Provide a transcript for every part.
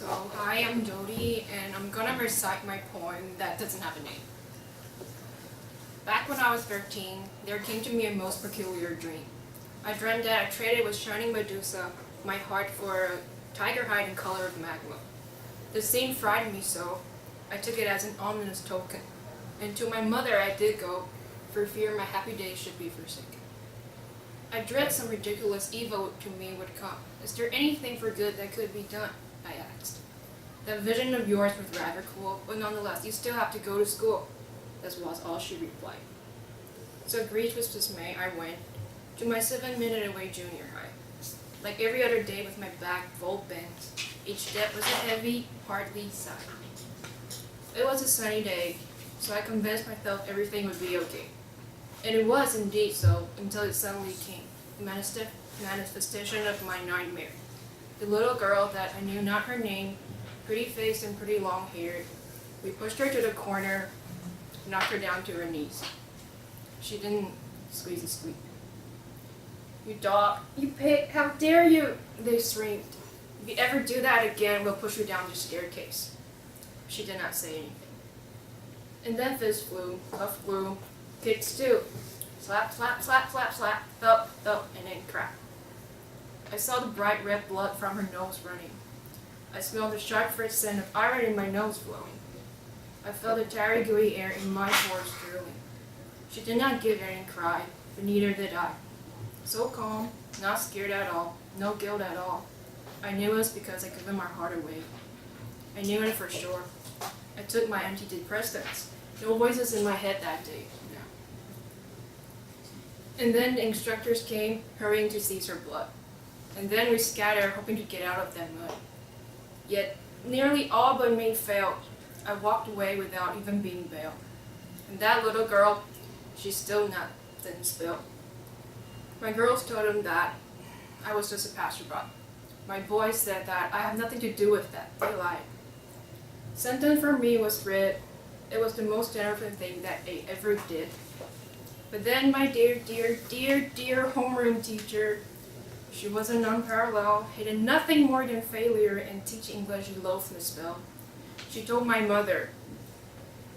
Hi, I'm Dodi, and I'm gonna recite my poem that doesn't have a name. Back when I was 13, there came to me a most peculiar dream. I dreamt that I traded with shining Medusa my heart for a tiger hide in color of magma. The scene frightened me so, I took it as an ominous token, and to my mother I did go, for fear my happy days should be forsaken. I dread some ridiculous evil to me would come. Is there anything for good that could be done? I asked. That vision of yours was rather cool, but nonetheless, you still have to go to school. This was all she replied. So grieved with dismay, I went to my 7-minute away junior high. Like every other day with my back full bent, each step was a heavy, hardly sigh. It was a sunny day, so I convinced myself everything would be okay. And it was indeed so, until it suddenly came, the manifestation of my nightmare. The little girl that I knew not her name, pretty faced and pretty long haired, we pushed her to the corner, knocked her down to her knees. She didn't squeeze a squeak. You dog, you pig, how dare you, they screamed. If you ever do that again, we'll push you down the staircase. She did not say anything. And then fist flew, puff flew, kicks too. Slap, slap, slap, slap, slap, thump, thump, and then crack. I saw the bright red blood from her nose running. I smelled the sharp fresh scent of iron in my nose blowing. I felt the tarry gooey air in my pores drilling. She did not give any cry, but neither did I. So calm, not scared at all, no guilt at all. I knew it was because I given my heart away. I knew it for sure. I took my antidepressants. No voices in my head that day. No. And then the instructors came, hurrying to seize her blood. And then we scattered, hoping to get out of that mud. Yet, nearly all but me failed. I walked away without even being bailed. And that little girl, she's still not thin spilled. My girls told him that I was just a passerby. My boys said that I have nothing to do with that. They lied. Sentence for me was read. It was the most generous thing that they ever did. But then my dear, dear, dear, dear homeroom teacher, she was a unparalleled, hated nothing more than failure and teach English she loathed to spell. She told my mother.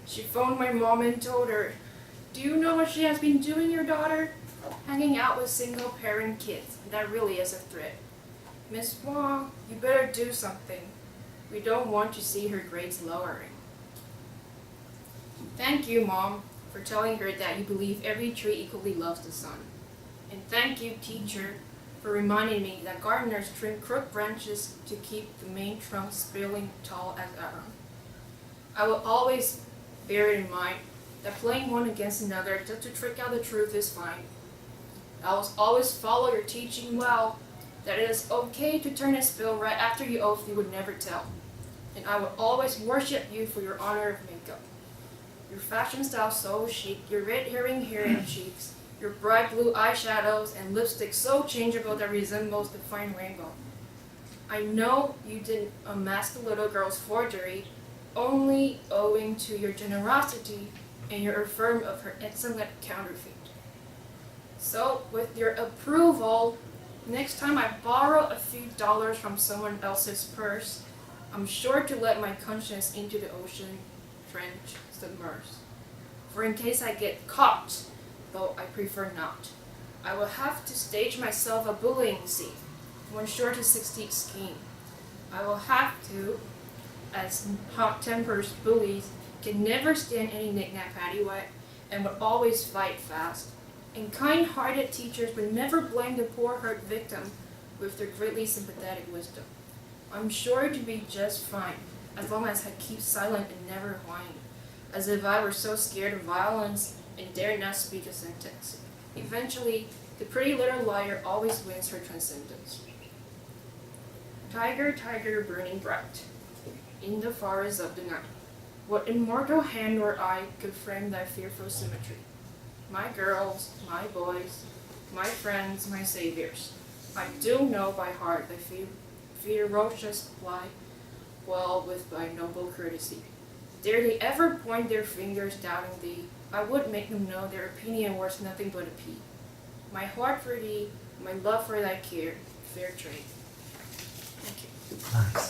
She phoned my mom and told her, "Do you know what she has been doing, your daughter? Hanging out with single-parent kids. That really is a threat. Miss Wang, you better do something. We don't want to see her grades lowering." Thank you, Mom, for telling her that you believe every tree equally loves the sun. And thank you, teacher, for reminding me that gardeners trim crooked branches to keep the main trunk sprawling tall as ever. I will always bear it in mind that playing one against another just to trick out the truth is fine. I will always follow your teaching well, that it is okay to turn a spill right after you oath you would never tell. And I will always worship you for your honor of makeup. Your fashion style so chic, your red herring hair and cheeks, your bright blue eyeshadows and lipstick so changeable that resembles the fine rainbow. I know you didn't unmask the little girl's forgery only owing to your generosity and your affirm of her excellent counterfeit. So, with your approval, next time I borrow a few dollars from someone else's purse, I'm sure to let my conscience into the ocean, French, submerged. For in case I get caught, though I prefer not, I will have to stage myself a bullying scene, one sure to succeed scheme. I will have to, as hot-tempered bullies can never stand any knick-knack paddywhack and would always fight fast, and kind-hearted teachers would never blame the poor hurt victim with their greatly sympathetic wisdom. I'm sure to be just fine, as long as I keep silent and never whine, as if I were so scared of violence and dare not speak a sentence. Eventually, the pretty little liar always wins her transcendence. Tiger, tiger, burning bright, in the forest of the night, what immortal hand or eye could frame thy fearful symmetry? My girls, my boys, my friends, my saviors, I do know by heart thy ferocious lie, well with thy noble courtesy. Dare they ever point their fingers doubting thee, I would make them know their opinion was nothing but a pea. My heart for thee, my love for thy care, fair trade. Thank you. Nice.